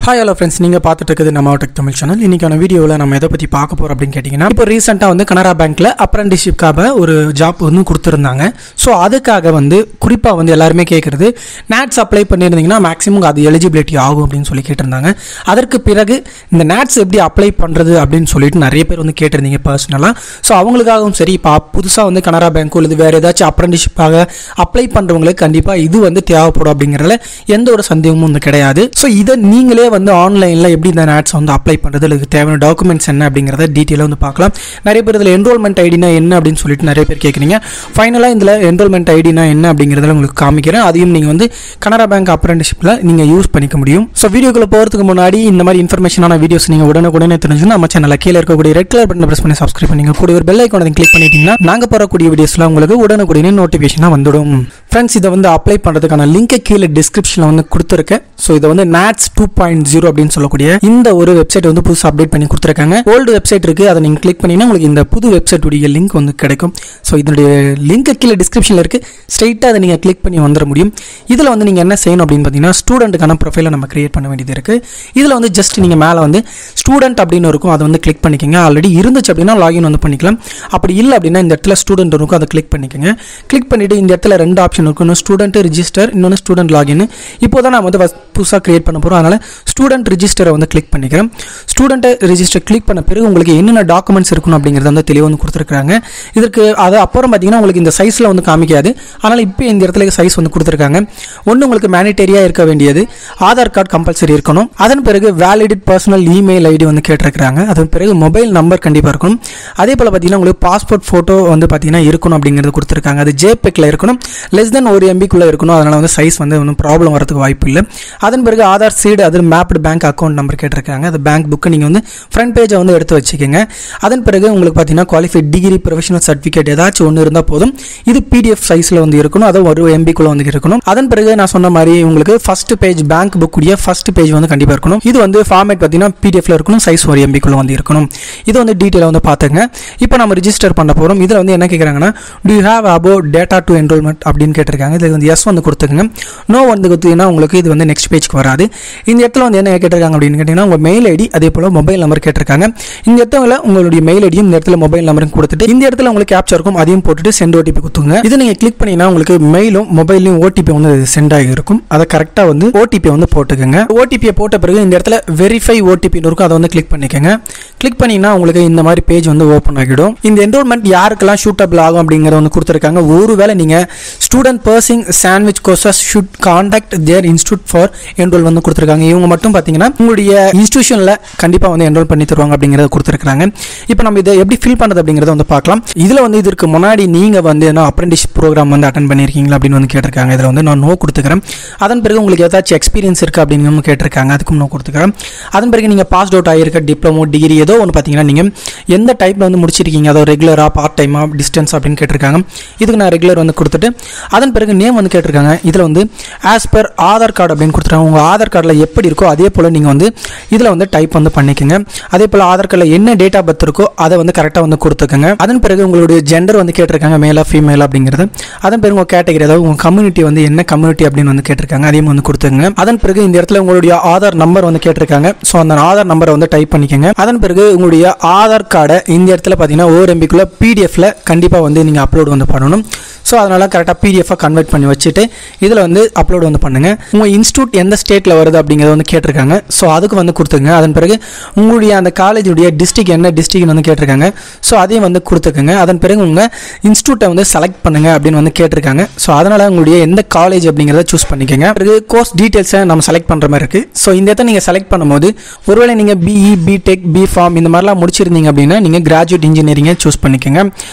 Hi hello friends, நீங்கள் பார்த்துட்டு இருக்குது நம்ம டெக் தமிழ் சேனல். இன்றைக்கான வீடியோவில் நம்ம எதை பற்றி பார்க்க போகிறோம் அப்படின்னு கேட்டிங்கன்னா, இப்போ ரீசெண்டாக வந்து கனரா பேங்க்கில் அப்ரெண்டிஸ்ஷிப்காக ஒரு ஜாப் வந்து கொடுத்துருந்தாங்க. ஸோ அதுக்காக வந்து குறிப்பாக வந்து எல்லாருமே கேட்குறது, நேட்ஸ் அப்ளை பண்ணியிருந்தீங்கன்னா மேக்ஸிமம் அது எலிஜிபிலிட்டி ஆகும் அப்படின்னு சொல்லி கேட்டிருந்தாங்க. அதற்கு பிறகு இந்த நேட்ஸ் எப்படி அப்ளை பண்ணுறது அப்படின்னு சொல்லிட்டு நிறைய பேர் வந்து கேட்டிருந்தீங்க பர்சனலாக. ஸோ அவங்களுக்காகவும் சரி, இப்போ புதுசாக வந்து கனரா பேங்க்கோ இல்லை வேறு ஏதாச்சும் அப்ரெண்டிஸ்ஷிப்பாக அப்ளை பண்ணுறவங்களுக்கு கண்டிப்பாக இது வந்து தேவைப்படும் அப்படிங்கிறதுல எந்த ஒரு சந்தேகமும் வந்து கிடையாது. ஸோ இதை நீங்களே வந்து ஆன்லைனில் எப்படி இந்த ஆட்ஸ் வந்து அப்ளை பண்ணுறது, இதுக்கு தேவையான டாக்குமெண்ட்ஸ் என்ன அப்படிங்கிறத டீட்டெயிலாக வந்து பார்க்கலாம். நிறைய பேர் இதில் என்ரோல்மெண்ட் ஐடினா என்ன அப்படின்னு சொல்லிட்டு நிறைய பேர் கேட்குறீங்க. ஃபைனலாக இதில் என்ரோல்மெண்ட் ஐடினா என்ன அப்படிங்கிறத உங்களுக்கு காமிக்கிறேன். அதையும் நீங்கள் வந்து கனரா பேங்க் அப்ரெண்டிஸ்ஷிப்பில் நீங்கள் யூஸ் பண்ணிக்க முடியும். ஸோ வீடியோக்குள்ள போகிறதுக்கு முன்னாடி இந்த மாதிரி இன்ஃபர்மேஷனான வீடியோஸ் நீங்கள் உடனே தெரிஞ்சுன்னா நம்ம சேனலில் கீழே இருக்கக்கூடிய ரெட் கலர் பட்டனை ப்ரெஸ் பண்ணி சப்ஸ்கிரைப் பண்ணிங்க. கூட ஒரு பெல் ஐக்கானை கிளிக் பண்ணிட்டீங்கன்னா நாங்கள் போகக்கூடிய வீடியோஸ்லாம் உங்களுக்கு உடனே நோட்டிஃபிகேஷனாக வந்துடும். ஃப்ரெண்ட்ஸ், இதை வந்து அப்ளை பண்ணுறதுக்கான லிங்கை கீழே டிஸ்கிரிப்ஷனில் வந்து கொடுத்துருக்கேன். ஸோ இதை வந்து நேட்ஸ் 2.0 அப்படின்னு சொல்லக்கூடிய இந்த ஒரு வெப்சைட் வந்து புதுசாக அப்டேட் பண்ணி கொடுத்துருக்காங்க. ஓல்டு வெப்சைட் இருக்கு, அதை நீங்கள் கிளிக் பண்ணினா உங்களுக்கு இந்த புது வெப்சைட்டுடைய லிங்க் வந்து கிடைக்கும். ஸோ இதனுடைய லிங்க் கீழே டிஸ்கிரிப்ஷனில் இருக்கு, ஸ்ட்ரைட்டாக அதை நீங்கள் கிளிக் பண்ணி வந்துட முடியும். இதில் வந்து நீங்கள் என்ன செய்யணும் அப்படின்னு பார்த்தீங்கன்னா, ஸ்டூடெண்ட்டுக்கான ப்ரொஃபைலை நம்ம கிரியேட் பண்ண வேண்டியது இருக்கு. இதில் வந்து ஜஸ்ட் நீங்கள் மேலே வந்து ஸ்டூடெண்ட் அப்படின்னு இருக்கும், அதை வந்து கிளிக் பண்ணிக்கோங்க. ஆல்ரெடி இருந்துச்சு அப்படின்னா லாகின் வந்து பண்ணிக்கலாம். அப்படி இல்லை அப்படின்னா இந்த இடத்துல ஸ்டூடெண்ட் இருக்கும், அதை கிளிக் பண்ணிக்கோங்க. கிளிக் பண்ணிட்டு இந்த இடத்துல ரெண்டு ஆப்ஷன் இருக்கும், இன்னும் ஸ்டூடெண்ட் ரிஜிஸ்டர், இன்னொன்று ஸ்டூடெண்ட் லாகின். இப்போ தான் நான் வந்து புதுசாக கிரியேட் பண்ண போகிறோம், அதனால் ஸ்டூடெண்ட் ரிஜிஸ்டரை வந்து கிளிக் பண்ணிக்கிறேன். ஸ்டூடெண்ட் ரிஜிஸ்டர் கிளிக் பண்ண பிறகு உங்களுக்கு என்னென்ன டாக்குமெண்ட்ஸ் இருக்கணும் அப்படிங்கிறத வந்து தெளிவாக வந்து கொடுத்துருக்காங்க. இதற்கு அது அப்புறம் பார்த்தீங்கன்னா உங்களுக்கு இந்த சைஸில் வந்து காமிக்காது, ஆனால் இப்போ இந்த இடத்துல சைஸ் வந்து கொடுத்துருக்காங்க. ஒன்று உங்களுக்கு மேனிட்டரியாக இருக்க வேண்டியது ஆதார் கார்டு கம்பல்சரி இருக்கணும். அதன் பிறகு வேலிடேட் பர்சனல் இமெயில் ஐடி வந்து கேட்டிருக்காங்க. அதன் பிறகு மொபைல் நம்பர் கண்டிப்பாக இருக்கணும். அதே போல் பார்த்தீங்கன்னா உங்களுக்கு பாஸ்போர்ட் ஃபோட்டோ வந்து பார்த்தீங்கன்னா இருக்கணும் அப்படிங்கிறது கொடுத்துருக்காங்க. அது ஜேபெக்கில் இருக்கணும், லெஸ் தென் 1 MB-க்குள்ளே இருக்கணும். அதனால் வந்து சைஸ் வந்து ஒன்றும் ப்ராப்ளம் வரதுக்கு வாய்ப்பு இல்லை. அதன் பிறகு ஆதார் சீடு, அது மேப்டு பேங்க் அக்கௌண்ட் நம்பர் கேட்டிருக்காங்க. அது பேங்க் புக்கை நீங்கள் வந்து ஃப்ரண்ட் பேஜை வந்து எடுத்து வச்சுக்கோங்க. அதன் பிறகு உங்களுக்கு பார்த்தீங்கன்னா குவாலிஃபைட் டிகிரி, ப்ரொஃபஷனல் சர்டிஃபிகேட் ஏதாச்சும் ஒன்று இருந்தால் போதும். இது PDF சைஸில் வந்து இருக்கணும், அது 1 MB-க்குள்ளே வந்து இருக்கணும். அதன் பிறகு நான் சொன்ன மாதிரி உங்களுக்கு ஃபர்ஸ்ட் பேஜ், பேங்க் புக்குடைய ஃபர்ஸ்ட் பேஜ் வந்து கண்டிப்பாக இருக்கணும். இது வந்து ஃபார்மேட் பார்த்தீங்கன்னா PDF-ல இருக்கணும், சைஸ் 1 MB-க்குள்ளே வந்து இருக்கணும். இது வந்து டீட்டெயிலாக வந்து பார்த்துங்க. இப்போ நம்ம ரிஜிஸ்டர் பண்ண போகிறோம். இதில் வந்து என்ன கேட்குறாங்கன்னா, do you have above data to enrollment அப்படின்னு கேட்டிருக்காங்க. இது வந்து எஸ் வந்து கொடுத்துங்க. நோ வந்து கொடுத்தீங்கன்னா உங்களுக்கு இது வந்து நெக்ஸ்ட் பேஜ்க்கு வராது. இந்த இடத்துல வந்து என்ன கேட்டிருக்காங்க அப்படின்னு கேட்டிங்கன்னா, உங்கள் மெயில் ஐடி அதே போல் மொபைல் நம்பர் கேட்டிருக்காங்க. இந்த இடத்துல உங்களுடைய மெயில் ஐடியும் இந்த இடத்துல மொபைல் நம்பரும் கொடுத்துட்டு இந்த இடத்துல உங்களுக்கு கேப்சா இருக்கும், அதையும் போட்டுட்டு சென்ட் OTP கொடுத்துங்க. இது நீங்கள் கிளிக் பண்ணிங்கன்னா உங்களுக்கு மெயிலும் மொபைலையும் OTP வந்து சென்ட் ஆகி இருக்கும். அதை கரெக்டாக வந்து OTP வந்து போட்டுக்கோங்க. OTP போட்ட பிறகு இந்த இடத்துல வெரிஃபை OTP இருக்கும், அதை வந்து கிளிக் பண்ணிக்கோங்க. கிளிக் பண்ணிங்கன்னா உங்களுக்கு இந்த மாதிரி பேஜ் வந்து ஓப்பன் ஆகிடும். இந்த என்ரோல்மெண்ட் யாருக்கெல்லாம் சூட்டபிள் ஆகும் அப்படிங்கிறத வந்து கொடுத்துருக்காங்க. ஒருவேளை நீங்கள் student pursuing sandwich courses should contact their institute for enrol வந்து கொடுத்துருக்காங்க. இவங்க மட்டும் பார்த்தீங்கன்னா உங்களுடைய இன்ஸ்டியூஷனில் கண்டிப்பாக வந்து என்ரோல் பண்ணி தருவாங்க அப்படிங்கிறத கொடுத்துருக்காங்க. இப்போ நம்ம இதை எப்படி ஃபில் பண்ணுறது அப்படிங்கிறத வந்து பார்க்கலாம். இதில் வந்து இதற்கு முன்னாடி நீங்கள் வந்து என்ன அப்ரெண்டிஸ்ஷிப் ப்ரோக்ராம் வந்து அட்டன் பண்ணியிருக்கீங்களா அப்படின்னு வந்து கேட்டிருக்காங்க. இதில் வந்து நான் நோ கொடுத்துக்கிறேன். அதன் பிறகு உங்களுக்கு ஏதாச்சும் எக்ஸ்பீரியன்ஸ் இருக்குது அப்படின்னு கேட்டிருக்காங்க, அதுக்கும் நோ கொடுத்துக்கிறேன். அதன் பிறகு நீங்கள் பாஸ் அவுட் ஆகிருக்க டிப்ளமோ, டிகிரி ஏதோ ஒன்று பார்த்தீங்கன்னா நீங்கள் எந்த டைப்பில் வந்து முடிச்சிருக்கீங்க, அதாவது ரெகுலராக, பார்ட் டைமாக, டிஸ்டன்ஸ் அப்படின்னு கேட்டிருக்காங்க. இதுக்கு நான் ரெகுலர் வந்து கொடுத்துட்டு அதன் பிறகு நேம் வந்து கேட்டிருக்காங்க. இதில் வந்து ஆஸ் பர் ஆதார் கார்டு அப்படின்னு கொடுத்துருக்காங்க. உங்கள் ஆதார் கார்டில் எப்படி இருக்கோ அதே போல் நீங்கள் வந்து இதில் வந்து டைப் வந்து பண்ணிக்கோங்க. அதே போல் ஆதார் கார்டில் என்ன டேட் ஆஃப் பர்த் இருக்கோ அதை வந்து கரெக்டாக வந்து கொடுத்துக்கோங்க. அதன் பிறகு உங்களுடைய ஜெண்டர் வந்து கேட்டிருக்காங்க, மேலா ஃபீமேல் அப்படிங்கிறது. அதன் பிறகு உங்கள் கேட்டகரி, அதாவது உங்கள் கம்யூனிட்டி வந்து என்ன கம்யூனிட்டி அப்படின்னு வந்து கேட்டிருக்காங்க, அதையும் வந்து கொடுத்துங்க. அதன் பிறகு இந்த இடத்துல உங்களுடைய ஆதார் நம்பர் வந்து கேட்டிருக்காங்க. ஸோ அந்த ஆதார் நம்பரை வந்து டைப் பண்ணிக்கோங்க. அதன் பிறகு உங்களுடைய ஆதார் கார்டை இந்த இடத்துல பார்த்தீங்கன்னா 1 MB-க்குள்ள PDF-ல கண்டிப்பாக வந்து நீங்கள் அப்லோட் வந்து பண்ணணும். ஸோ அதனால் கரெக்டாக PDF-ஆ கன்வெர்ட் பண்ணி வச்சுட்டு இதில் வந்து அப்லோட் வந்து பண்ணுங்கள். உங்கள் இன்ஸ்டியூட் எந்த ஸ்டேட்டில் வருது அப்படிங்கிறத வந்து கேட்டிருக்காங்க. ஸோ அதுக்கு வந்து கொடுத்துங்க. அதன் பிறகு உங்களுடைய அந்த காலேஜுடைய டிஸ்ட்ரிக்ட் என்ன டிஸ்ட்ரிக்ட்னு வந்து கேட்டிருக்காங்க. ஸோ அதையும் வந்து கொடுத்துக்குங்க. அதன் பிறகு உங்கள் இன்ஸ்டியூட்டை வந்து செலக்ட் பண்ணுங்கள் அப்படின்னு வந்து கேட்டிருக்காங்க. ஸோ அதனால் உங்களுடைய எந்த காலேஜ் அப்படிங்கிறத சூஸ் பண்ணிக்கோங்க. பிறகு கோர்ஸ் டீட்டெயில்ஸை நம்ம செலக்ட் பண்ணுற மாதிரி இருக்குது. ஸோ இந்த இடத்த நீங்கள் செலக்ட் பண்ணும்போது ஒருவேளை நீங்கள் BE, BTech, BPharm இந்த மாதிரிலாம் முடிச்சிருந்தீங்க அப்படின்னா நீங்கள் கிராஜுவேட் இன்ஜினியரிங்கை சூஸ் பண்ணிக்கோங்க.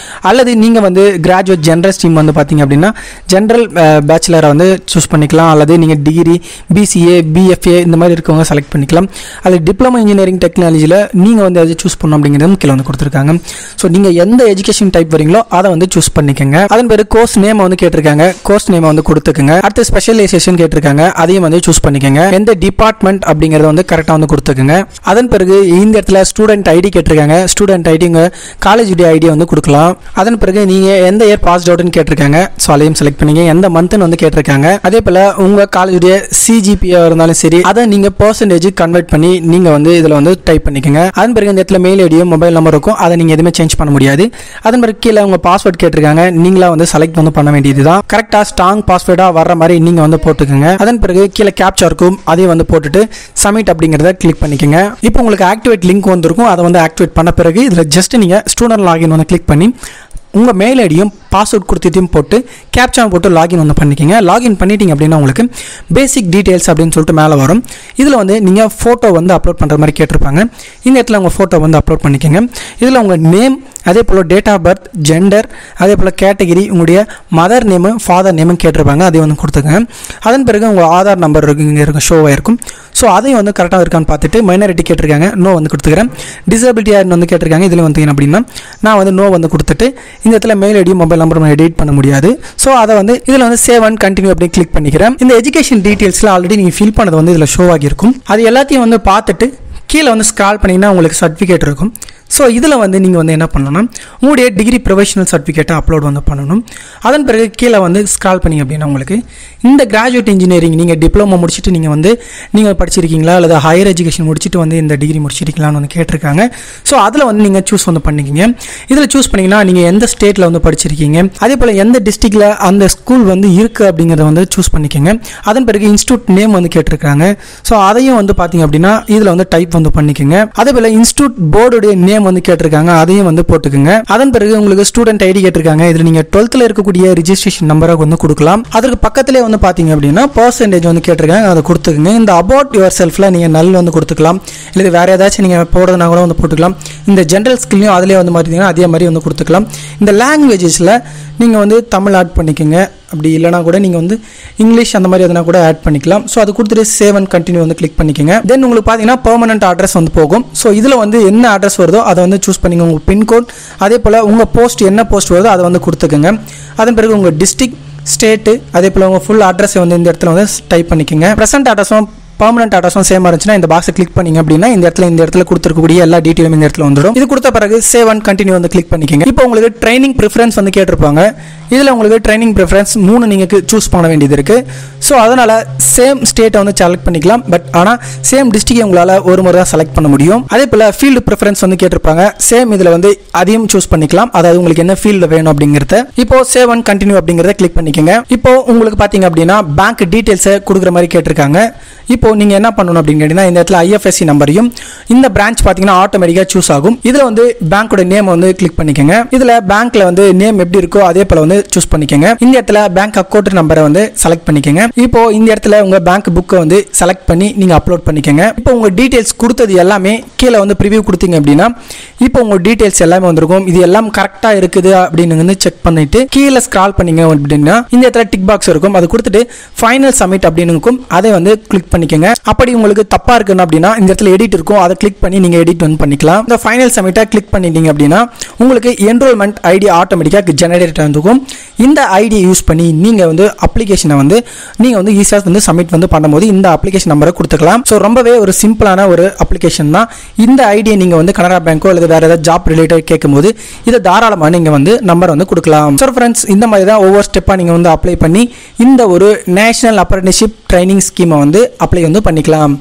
அல்லது நீங்கள் வந்து கிராஜுவேட் ஜென்ரல் ஸ்ட்ரீம் வந்து பார்த்தீங்க அப்படின்னா ஜென்ரல் பேச்சுலரை வந்து சூஸ் பண்ணிக்கலாம். அல்லது நீங்கள் டிகிரி, BCA, BFA இந்த மாதிரி இருக்கவங்க செலக்ட் பண்ணிக்கலாம். அல்லது டிப்ளமோ இன்ஜினியரிங் டெக்னாலஜியில் நீங்கள் வந்து அதை சூஸ் பண்ணணும் அப்படிங்கிறதும் கீழே வந்து கொடுத்துருக்காங்க. ஸோ நீங்கள் எந்த எஜுகேஷன் டைப் வரீங்களோ அதை வந்து சூஸ் பண்ணிக்கோங்க. அதன் பிறகு கோர்ஸ் நேம் வந்து கேட்டிருக்காங்க, கோர்ஸ் நேம் வந்து கொடுத்துக்குங்க. அடுத்து ஸ்பெஷலைசேஷன் கேட்டிருக்காங்க, அதையும் வந்து சூஸ் பண்ணிக்கோங்க. எந்த டிபார்ட்மெண்ட் அப்படிங்கிறத வந்து கரெக்டாக வந்து கொடுத்துக்குங்க. அதன் பிறகு இந்த இடத்துல ஸ்டூடெண்ட் ஐடி கேட்டிருக்காங்க. ஸ்டூடெண்ட் ஐடிங்க காலேஜுடைய ஐடியா வந்து கொடுக்கலாம். அதன் பிறகு நீங்கள் எந்த இயர் பாஸ் அவுட்னு கேட்டிருக்காங்க. ஸோ அதையும் செலக்ட் பண்ணிங்க. எந்த மந்த்னு வந்து கேட்டிருக்காங்க. அதே போல் உங்கள் காலேஜுடைய CGPA இருந்தாலும் சரி அதை நீங்கள் நீங்கள் பர்சன்டேஜ் கன்வெர்ட் பண்ணி நீங்கள் வந்து இதில் வந்து டைப் பண்ணிக்கோங்க. அதன் பிறகு இந்த இடத்துல மெயில் ஐடியோ மொபைல் நம்பர் இருக்கும், அதை நீங்கள் எதுவுமே சேஞ்ச் பண்ண முடியாது. அதன் பிறகு கீழே உங்கள் பாஸ்வேர்ட் கேட்டிருக்காங்க, நீங்களா வந்து செலக்ட் வந்து பண்ண வேண்டியது தான். கரெக்டாக ஸ்ட்ராங் பாஸ்வேர்டாக வர்ற மாதிரி நீங்கள் வந்து போட்டுக்கோங்க. அதன் பிறகு கீழே கேப்சா இருக்கும், அதையும் வந்து போட்டுட்டு சப்மிட் அப்படிங்கிறத கிளிக் பண்ணிக்கோங்க. இப்போ உங்களுக்கு ஆக்டிவேட் லிங்க் வந்திருக்கும், அதை வந்து ஆக்டிவேட் பண்ண பிறகு இதில் ஜஸ்ட் நீங்கள் ஸ்டூடெண்ட் லாகின் வந்து கிளிக் பண்ணி உங்கள் மெயில் ஐடியும் பாஸ்வேர்ட் கொடுத்துட்டையும் போட்டு கேப்சா போட்டு லாகின் வந்து பண்ணிக்கிங்க. லாகின் பண்ணிட்டீங்க அப்படின்னா உங்களுக்கு பேசிக் டீட்டெயில்ஸ் அப்படின்னு சொல்லிட்டு மேலே வரும். இதில் வந்து நீங்கள் ஃபோட்டோ வந்து அப்லோட் பண்ணுற மாதிரி கேட்டிருப்பாங்க. இந்த இடத்துல உங்கள் ஃபோட்டோ வந்து அப்லோட் பண்ணிக்கோங்க. இதில் உங்கள் நேம், அதே போல் டேட் ஆஃப் பர்த், ஜெண்டர், அதே போல் கேட்டகிரி, உங்களுடைய மதர் நேமு ஃபாதர் நேமும் கேட்டிருப்பாங்க, அதையும் வந்து கொடுத்துங்க. அதன் பிறகு உங்கள் ஆதார் நம்பர் இங்கே இருக்கும், ஷோ ஆயிருக்கும். ஸோ அதையும் வந்து கரெக்டாக இருக்கான்னு பார்த்துட்டு மைனாரிட்டி கேட்டிருக்காங்க, நோ வந்து கொடுத்துக்கிறேன். டிசபிலிட்டி யாருன்னு வந்து கேட்டிருக்காங்க, இதில் வந்து அப்படின்னா நான் வந்து நோ வந்து கொடுத்துட்டு இந்த இடத்துல mail ID mobile number edit பண்ண முடியாது. ஸோ அதை வந்து இதில் வந்து சேவ் அண்ட் கண்டினியூ அப்படி கிளிக் பண்ணிக்கிறேன். இந்த எஜுகேஷன் டீட்டெயில்ஸில் ஆல்ரெடி நீங்கள் ஃபில் பண்ணது வந்து இதில் ஷோ ஆகியிருக்கும். அது எல்லாத்தையும் வந்து பார்த்துட்டு கீழே வந்து ஸ்க்ரால் பண்ணிங்கன்னா உங்களுக்கு சர்டிஃபிகேட் இருக்கும். ஸோ இதில் வந்து நீங்கள் வந்து என்ன பண்ணணும்னா உங்களுடைய டிகிரி ப்ரொஃபஷனல் சர்டிஃபிகேட்டை அப்லோட் வந்து பண்ணணும். அதன் பிறகு கீழே வந்து ஸ்க்ரால் பண்ணிங்க அப்படின்னா உங்களுக்கு இந்த கிராஜுவேட் இன்ஜினியரிங் நீங்கள் டிப்ளமோ முடிச்சுட்டு நீங்கள் படிச்சிருக்கீங்களா அல்லது ஹையர் எஜுகேஷன் முடிச்சுட்டு வந்து இந்த டிகிரி முடிச்சிருக்கீங்களான்னு வந்து கேட்டிருக்காங்க. ஸோ அதில் வந்து நீங்கள் சூஸ் வந்து பண்ணிக்கிங்க. இதில் சூஸ் பண்ணிங்கன்னா நீங்கள் எந்த ஸ்டேட்டில் வந்து படிச்சிருக்கீங்க, அதே போல் எந்த டிஸ்ட்ரிக்டில் அந்த ஸ்கூல் வந்து இருக்குது அப்படிங்கிறத வந்து சூஸ் பண்ணிக்கோங்க. அதன் பிறகு இன்ஸ்டியூட் நேம் வந்து கேட்டிருக்காங்க. ஸோ அதையும் வந்து பார்த்தீங்க அப்படின்னா இதில் வந்து டைப் வந்து பண்ணிக்கோங்க. அதே போல் இன்ஸ்டியூட் போர்டுடைய நேம் வந்து கேட்டிருக்காங்க, அதையும் வந்து போட்டுக்குங்க. அதன் பிறகு உங்களுக்கு ஸ்டூடெண்ட் ஐடி கேட்டிருக்காங்க. இதில் நீங்கள் 12th இருக்கக்கூடிய ரிஜிஸ்ட்ரேஷன் நம்பரை வந்து கொடுக்கலாம். அதுக்கு பக்கத்திலே வந்து பார்த்தீங்க அப்படின்னா பர்சன்டேஜ் வந்து கேட்டிருக்காங்க, அதை கொடுத்துக்குங்க. இந்த அபவுட் யுவர் செல்ஃபில் நீங்கள் நல் வந்து கொடுத்துக்கலாம், இல்லை வேறு ஏதாச்சும் நீங்கள் போடுறதுனா கூட வந்து போட்டுக்கலாம். இந்த ஜென்ரல் ஸ்கில்லையும் அதிலே வந்து பார்த்தீங்கன்னா அதே மாதிரி வந்து கொடுத்துக்கலாம். இந்த லாங்குவேஜஸில் நீங்கள் வந்து தமிழ் ஆட் பண்ணிக்கோங்க, அப்படி இல்லைனா கூட நீங்கள் வந்து இங்கிலீஷ் அந்த மாதிரி எதனா கூட ஆட் பண்ணிக்கலாம். ஸோ அது கொடுத்துட்டு சேவ் அண்ட் கண்டினியூ வந்து கிளிக் பண்ணிக்கோங்க. தென் உங்களுக்கு பார்த்தீங்கன்னா பெர்மனன்ட் அட்ரஸ் வந்து போகும். ஸோ இதில் வந்து என்ன அட்ரஸ் வருதோ அதை வந்து சூஸ் பண்ணிக்கோங்க. உங்கள் பின்கோட், அதே போல் உங்கள் போஸ்ட் என்ன போஸ்ட் வருதோ அதை வந்து கொடுத்துக்கோங்க. அதன் பிறகு உங்கள் டிஸ்ட்ரிக்ட், ஸ்டேட்டு, அதே போல் உங்கள் ஃபுல் அட்ரஸை வந்து இந்த இடத்துல வந்து டைப் பண்ணிக்கோங்க. ப்ரெசென்ட் அட்ரஸும் பர்மனன்ட் அட்ரஸும் சேமாக இருந்துச்சுன்னா இந்த பாக்ஸை கிளிக் பண்ணிங்க அப்படின்னா இந்த இடத்துல கொடுத்துருக்கக்கூடிய எல்லா டீட்டெயிலும் இந்த இடத்துல வந்துடும். இது கொடுத்த பிறகு சேவ் அண்ட் கண்டினியூ வந்து கிளிக் பண்ணிக்கோங்க. இப்போ உங்களுக்கு ட்ரைனிங் ப்ரிஃபரன்ஸ் வந்து கேட்டிருப்பாங்க. இதில் உங்களுக்கு ட்ரைனிங் ப்ரிஃபரன்ஸ் 3 நீங்கள் சூஸ் பண்ண வேண்டியது இருக்குது. ஸோ அதனால் சேம் ஸ்டேட்டை வந்து செலக்ட் பண்ணிக்கலாம். பட் ஆனால் சேம் டிஸ்ட்ரிக்டை உங்களால் ஒரு முறை தான் செலக்ட் பண்ண முடியும். அதே போல் ஃபீல்டு ப்ரிஃபரன்ஸ் வந்து கேட்டிருப்பாங்க. சேம் இதில் வந்து அதையும் சூஸ் பண்ணிக்கலாம், அதாவது உங்களுக்கு என்ன ஃபீல்டு வேணும் அப்படிங்கிறத. இப்போ சேவ் அண்ட் கண்டினியூ அப்படிங்கிறத கிளிக் பண்ணிக்கோங்க. இப்போ உங்களுக்கு பார்த்தீங்க அப்படின்னா பேங்க் டீட்டெயில்ஸை கொடுக்குற மாதிரி கேட்டிருக்காங்க. இப்போ நீங்கள் என்ன பண்ணணும் அப்படின்னு கேட்டிங்கன்னா இந்த இடத்துல IFSC நம்பரையும் இந்த பிரான்ச் பார்த்தீங்கன்னா ஆட்டோமேட்டிக்காக சூஸ் ஆகும். இதில் வந்து பேங்க்கோட நேம் வந்து கிளிக் பண்ணிக்கோங்க. இதில் பேங்க்ல வந்து நேம் எப்படி இருக்கோ அதே போல் வந்து சூஸ் பண்ணிக்கோங்க. இந்த இடத்துல பேங்க் அக்கௌண்ட் நம்பரை வந்து செலக்ட் பண்ணிக்கோங்க. இப்போ இந்த இடத்துல உங்கள் பேங்க் புக்கை வந்து செலக்ட் பண்ணி நீங்கள் அப்லோட் பண்ணிக்கோங்க. இப்போ உங்கள் டீட்டெயில்ஸ் கொடுத்தது எல்லாமே கீழே வந்து ப்ரிவியூ கொடுத்தீங்க அப்படின்னா இப்போ உங்கள் டீட்டெயில்ஸ் எல்லாமே வந்திருக்கும். இது எல்லாம் கரெக்டாக இருக்குது அப்படின்னு வந்து செக் பண்ணிட்டு கீழே ஸ்க்ரால் பண்ணீங்க அப்படின்னா இந்த இடத்துல டிக் பாக்ஸ் இருக்கும், அது கொடுத்துட்டு ஃபைனல் சப்மிட் அப்படின்னு இருக்கும், அதை வந்து கிளிக் பண்ணிக்கோங்க. அப்படி உங்களுக்கு தப்பா இருக்குன்னு அப்படின்னா இந்த இடத்துல எடிட் இருக்கும், அதை கிளிக் பண்ணி நீங்க எடிட் வந்து பண்ணிக்கலாம். இந்த ஃபைனல் சப்மிட்டை கிளிக் பண்ணிட்டீங்க அப்படின்னா உங்களுக்கு என்ரோல்மெண்ட் ஐடி ஆட்டோமேட்டிக்காக ஜெனரேட் ஆகும். இந்த ஐடியை யூஸ் பண்ணி நீங்க வந்து அப்ளிகேஷனை வந்து நீங்க வந்து ஈஸியாக வந்து சப்மிட் வந்து பண்ணும்போது இந்த அப்ளிகேஷன் நம்பரை கொடுத்துக்கலாம். ஸோ ரொம்பவே ஒரு சிம்பிளான ஒரு அப்ளிகேஷன் தான். இந்த ஐடியை நீங்க வந்து கனரா பேங்கோ அல்லது வேற ஏதாவது ஜாப் ரிலேட்டட் கேட்கும்போது இதை தாராளமாக நீங்க வந்து நம்பர் வந்து கொடுக்கலாம். ஸோ ஃப்ரெண்ட்ஸ், இந்த மாதிரி தான் ஒவ்வொரு ஸ்டெப்பாக நீங்க வந்து அப்ளை பண்ணி இந்த ஒரு நேஷனல் அப்ரெண்டிஸ்ஷிப் ட்ரைனிங் ஸ்கீமை வந்து அப்ளை வந்து பண்ணிக்கலாம்.